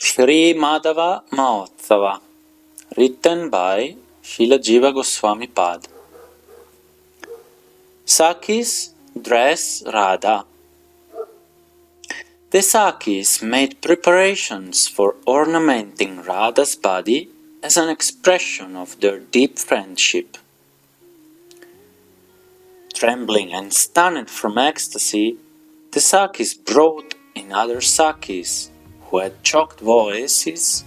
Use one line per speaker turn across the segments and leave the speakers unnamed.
Sri Madhava Mahotsava, written by Srila Jiva Goswamipada. Sakis dress Radha. The Sakis made preparations for ornamenting Radha's body as an expression of their deep friendship. Trembling and stunned from ecstasy, the Sakis brought in other Sakis who had choked voices,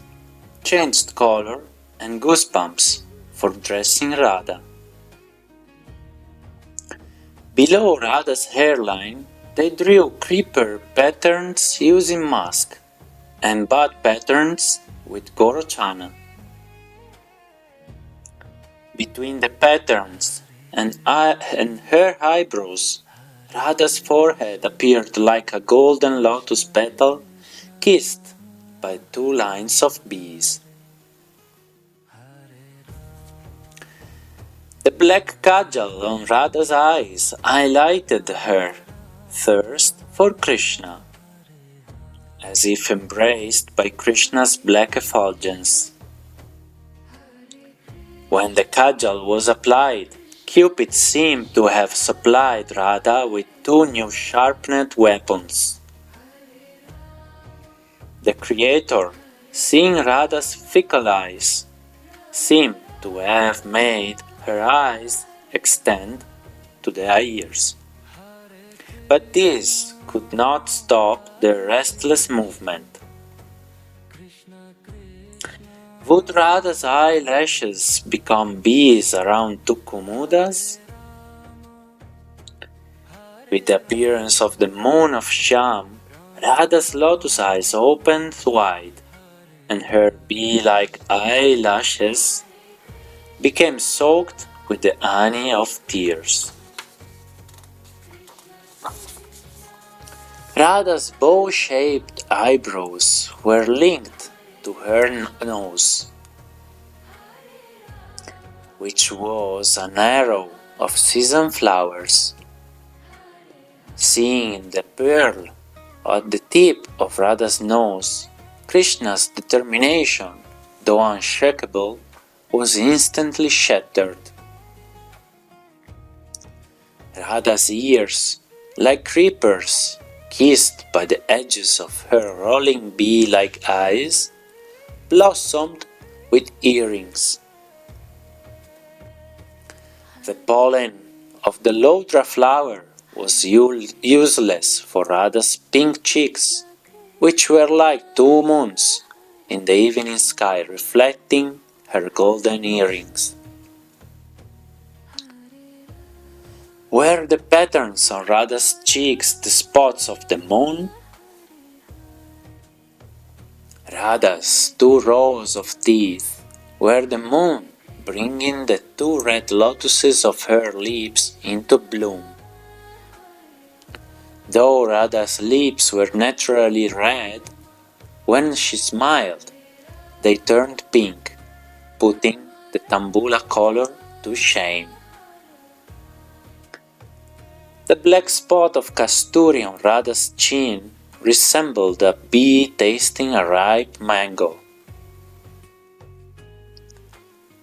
changed color, and goosebumps for dressing Radha. Below Radha's hairline, they drew creeper patterns using musk and bud patterns with gorochana. Between the patterns and her eyebrows, Radha's forehead appeared like a golden lotus petal kissed by 2 lines of bees. The black kajal on Radha's eyes highlighted her thirst for Krishna, as if embraced by Krishna's black effulgence. When the kajal was applied, Cupid seemed to have supplied Radha with 2 new sharpened weapons. The Creator, seeing Radha's fickle eyes, seemed to have made her eyes extend to the ears. But this could not stop their restless movement. Would Radha's eyelashes become bees around 2 kumudas? With the appearance of the moon of Shyam, Radha's lotus eyes opened wide, and her bee-like eyelashes became soaked with the honey of tears. Radha's bow-shaped eyebrows were linked to her nose, which was an arrow of season flowers. Seeing the pearl at the tip of Radha's nose, Krishna's determination, though unshakable, was instantly shattered. Radha's ears, like creepers, kissed by the edges of her rolling bee-like eyes, blossomed with earrings. The pollen of the lodra flower was useless for Radha's pink cheeks, which were like 2 moons in the evening sky reflecting her golden earrings. Were the patterns on Radha's cheeks the spots of the moon? Radha's 2 rows of teeth were the moon, bringing the 2 red lotuses of her lips into bloom. Though Radha's lips were naturally red, when she smiled, they turned pink, putting the tambula color to shame. The black spot of kasturi on Radha's chin resembled a bee tasting a ripe mango.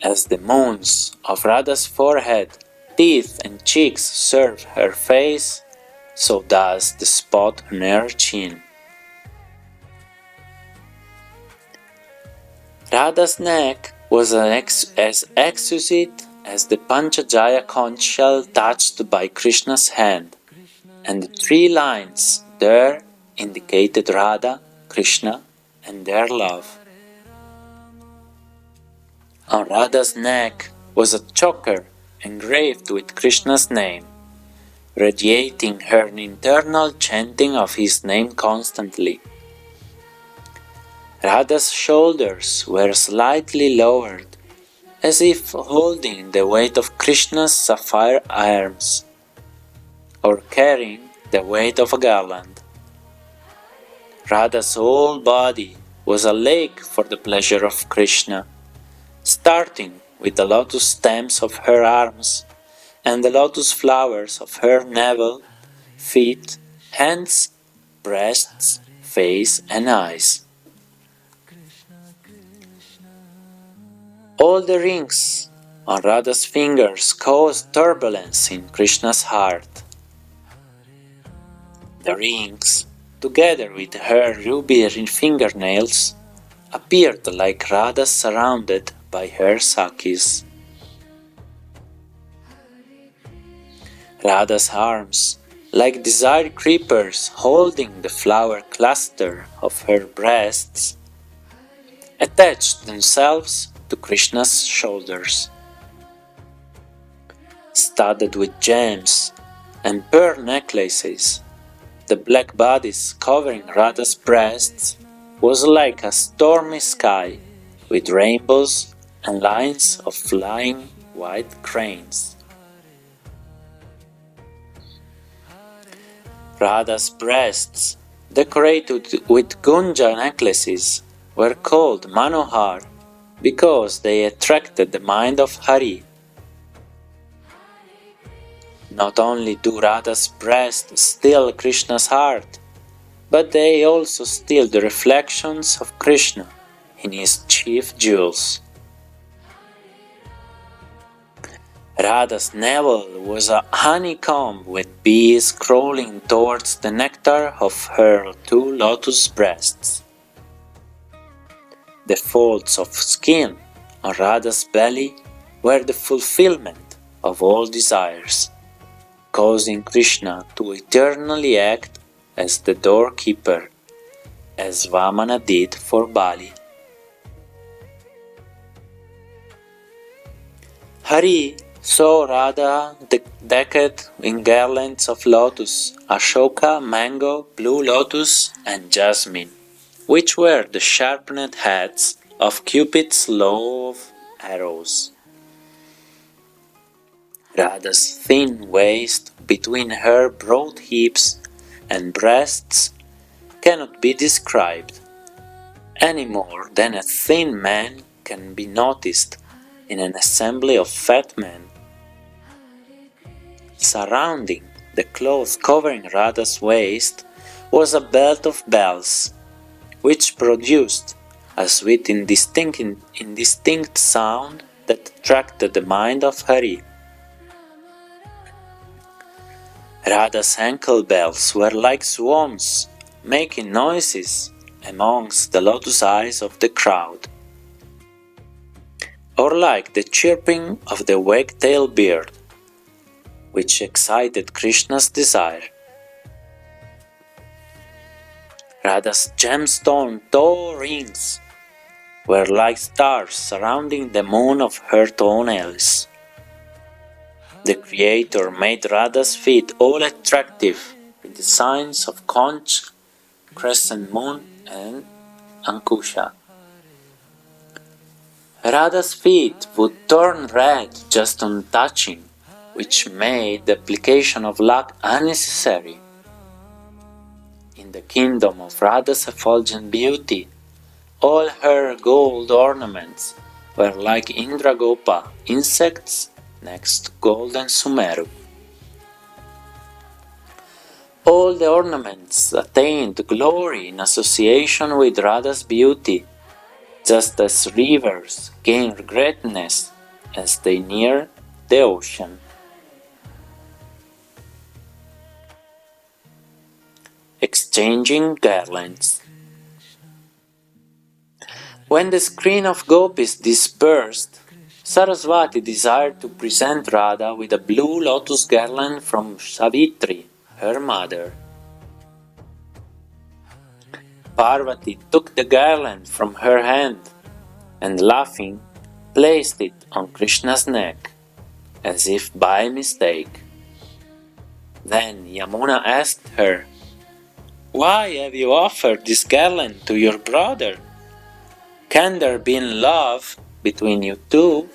As the moons of Radha's forehead, teeth and cheeks serve her face, so does the spot on her chin. Radha's neck was as exquisite as the Panchajaya conch shell touched by Krishna's hand, and the 3 lines there indicated Radha, Krishna, and their love. On Radha's neck was a choker engraved with Krishna's name, radiating her internal chanting of his name constantly. Radha's shoulders were slightly lowered, as if holding the weight of Krishna's sapphire arms, or carrying the weight of a garland. Radha's whole body was a lake for the pleasure of Krishna, starting with the lotus stems of her arms and the lotus flowers of her navel, feet, hands, breasts, face and eyes. All the rings on Radha's fingers caused turbulence in Krishna's heart. The rings, together with her ruby fingernails, appeared like Radha surrounded by her Sakhis. Radha's arms, like desire creepers holding the flower cluster of her breasts, attached themselves to Krishna's shoulders. Studded with gems and pearl necklaces, the black bodice covering Radha's breasts was like a stormy sky with rainbows and lines of flying white cranes. Radha's breasts, decorated with Gunja necklaces, were called Manohar because they attracted the mind of Hari. Not only do Radha's breasts steal Krishna's heart, but they also steal the reflections of Krishna in his chief jewels. Radha's navel was a honeycomb with bees crawling towards the nectar of her two lotus breasts. The folds of skin on Radha's belly were the fulfillment of all desires, causing Krishna to eternally act as the doorkeeper, as Vamana did for Bali. Hari saw Radha decked in garlands of lotus, ashoka, mango, blue lotus, and jasmine, which were the sharpened heads of Cupid's love arrows. Radha's thin waist between her broad hips and breasts cannot be described, any more than a thin man can be noticed in an assembly of fat men. Surrounding the cloth covering Radha's waist was a belt of bells, which produced a sweet indistinct sound that attracted the mind of Hari. Radha's ankle bells were like swans, making noises amongst the lotus eyes of the crowd, or like the chirping of the wagtail bird, which excited Krishna's desire. Radha's gemstone toe rings were like stars surrounding the moon of her toenails. The Creator made Radha's feet all attractive with the signs of conch, crescent moon, and ankusha. Radha's feet would turn red just on touching, which made the application of luck unnecessary. In the kingdom of Radha's effulgent beauty, all her gold ornaments were like Indragopa insects next to golden Sumeru. All the ornaments attained glory in association with Radha's beauty, just as rivers gain greatness as they near the ocean. Exchanging garlands. When the screen of gopis dispersed, Saraswati desired to present Radha with a blue lotus garland from Savitri, her mother. Parvati took the garland from her hand and, laughing, placed it on Krishna's neck, as if by mistake. Then Yamuna asked her, "Why have you offered this garland to your brother? Can there be love between you two?"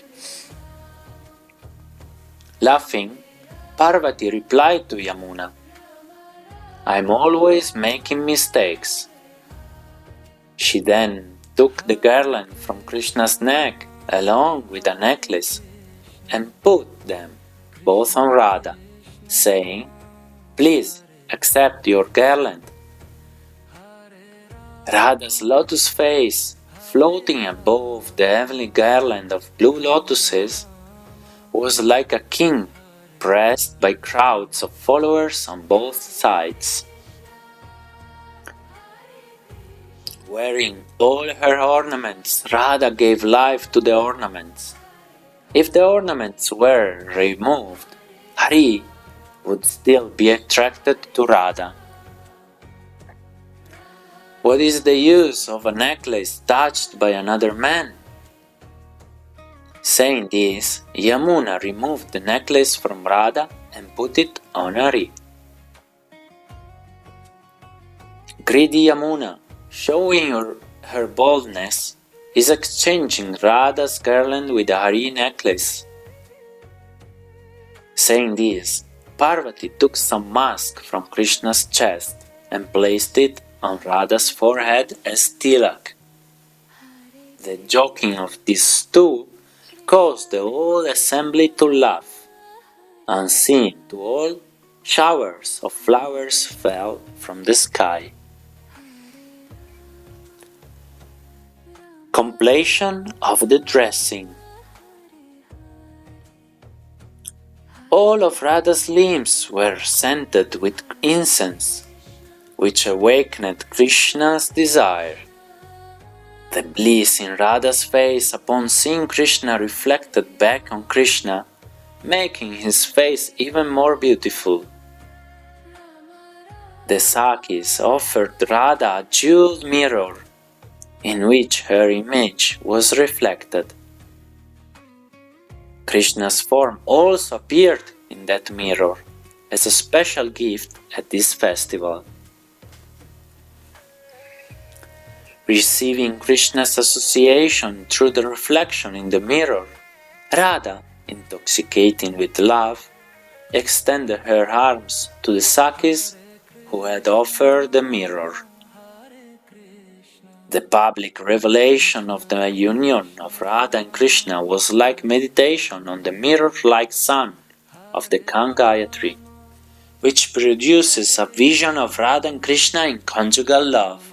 Laughing, Parvati replied to Yamuna, "I am always making mistakes." She then took the garland from Krishna's neck along with a necklace and put them both on Radha, saying, "Please accept your garland." Radha's lotus face floating above the heavenly garland of blue lotuses, was like a king pressed by crowds of followers on both sides. Wearing all her ornaments, Radha gave life to the ornaments. If the ornaments were removed, Hari would still be attracted to Radha. What is the use of a necklace touched by another man? Saying this, Yamuna removed the necklace from Radha and put it on Hari. Greedy Yamuna, showing her boldness, is exchanging Radha's garland with a Hari necklace. Saying this, Parvati took some musk from Krishna's chest and placed it on Radha's forehead as tilak. The joking of these two caused the whole assembly to laugh. Unseen to all, showers of flowers fell from the sky. Completion of the dressing. All of Radha's limbs were scented with incense, which awakened Krishna's desire. The bliss in Radha's face upon seeing Krishna reflected back on Krishna, making his face even more beautiful. The Sakis offered Radha a jeweled mirror, in which her image was reflected. Krishna's form also appeared in that mirror as a special gift at this festival. Receiving Krishna's association through the reflection in the mirror, Radha, intoxicating with love, extended her arms to the Sakis who had offered the mirror. The public revelation of the union of Radha and Krishna was like meditation on the mirror-like sun of the Gayatri, which produces a vision of Radha and Krishna in conjugal love.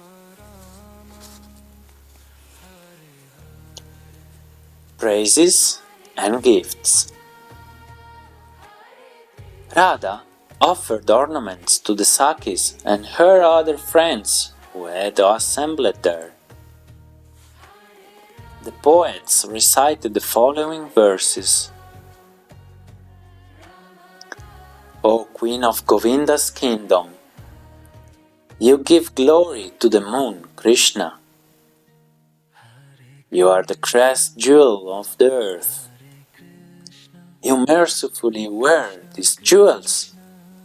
Praises and gifts. Radha offered ornaments to the Sakis and her other friends who had assembled there. The poets recited the following verses. O Queen of Govinda's kingdom, you give glory to the moon, Krishna. You are the crest jewel of the earth. You mercifully wear these jewels,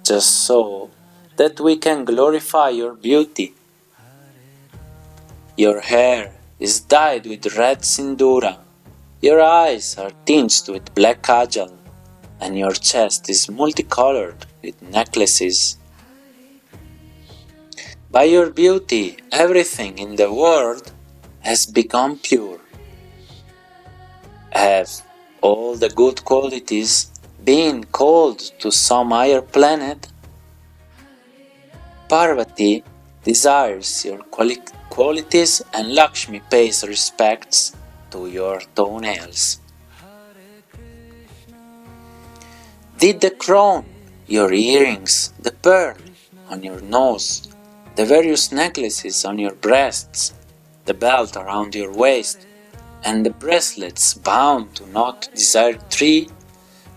just so that we can glorify your beauty. Your hair is dyed with red sindura, your eyes are tinged with black kajal, and your chest is multicolored with necklaces. By your beauty, everything in the world has become pure. Have all the good qualities been called to some higher planet? Parvati desires your qualities and Lakshmi pays respects to your toenails. Did the crown, your earrings, the pearl on your nose, the various necklaces on your breasts, the belt around your waist, and the bracelets bound to not desired tree,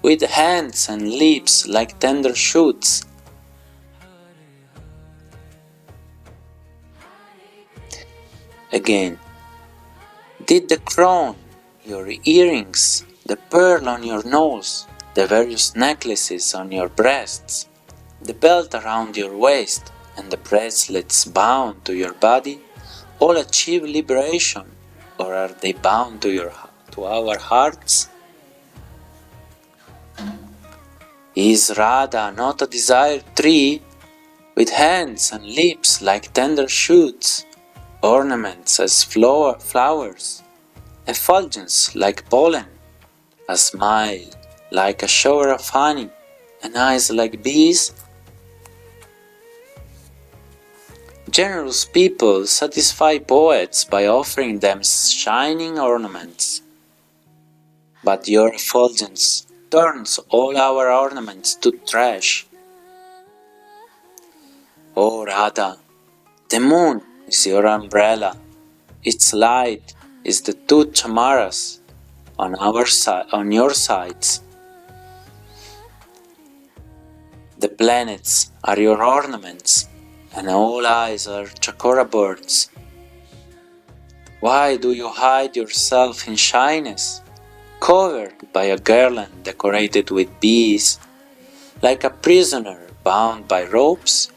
with hands and lips like tender shoots? Again, did the crown, your earrings, the pearl on your nose, the various necklaces on your breasts, the belt around your waist, and the bracelets bound to your body, all achieve liberation, or are they bound to our hearts? Is Radha not a desired tree, with hands and lips like tender shoots, ornaments as flowers, effulgence like pollen, a smile like a shower of honey, and eyes like bees? Generous people satisfy poets by offering them shining ornaments. But your effulgence turns all our ornaments to trash. O Radha, the moon is your umbrella. Its light is the two chamaras on your sides. The planets are your ornaments, and all eyes are chakora birds. Why do you hide yourself in shyness, covered by a garland decorated with bees, like a prisoner bound by ropes?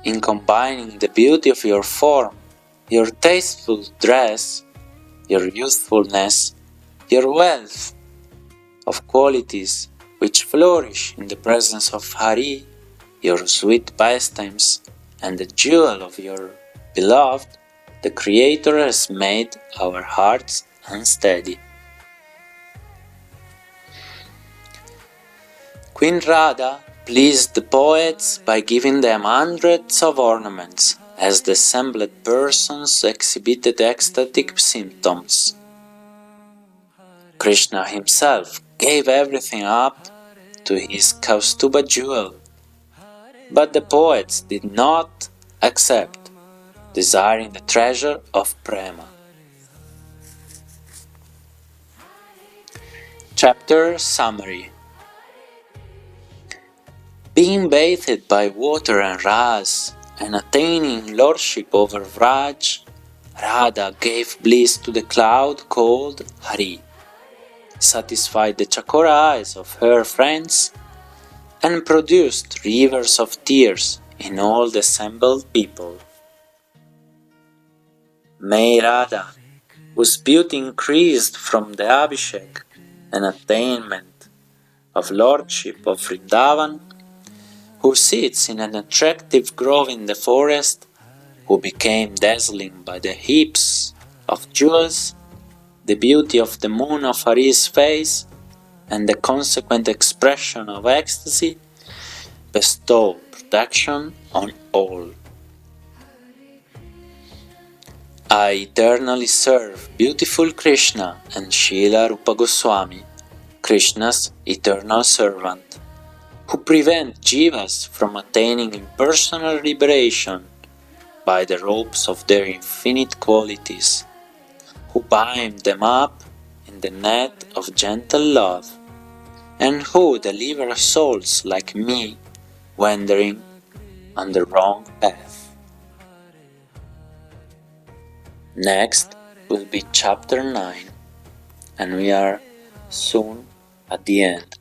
In combining the beauty of your form, your tasteful dress, your youthfulness, your wealth of qualities which flourish in the presence of Hari, your sweet pastimes, and the jewel of your beloved, the Creator has made our hearts unsteady. Queen Radha pleased the poets by giving them hundreds of ornaments, as the assembled persons exhibited ecstatic symptoms. Krishna himself gave everything up to his Kaustuba jewel, but the poets did not accept, desiring the treasure of Prema. Chapter Summary. Being bathed by water and ras, and attaining lordship over Vraj, Radha gave bliss to the cloud called Hari, satisfied the chakora eyes of her friends, and produced rivers of tears in all the assembled people. May Radha, whose beauty increased from the Abhishek and attainment of lordship of Vrindavan, who sits in an attractive grove in the forest, who became dazzling by the heaps of jewels, the beauty of the moon of Hari's face, and the consequent expression of ecstasy, bestow protection on all. I eternally serve beautiful Krishna and Srila Rupa Goswami, Krishna's eternal servant, who prevent jivas from attaining impersonal liberation by the ropes of their infinite qualities, who bind them up in the net of gentle love, and who deliver souls like me wandering on the wrong path. Next will be chapter 9, and we are soon at the end.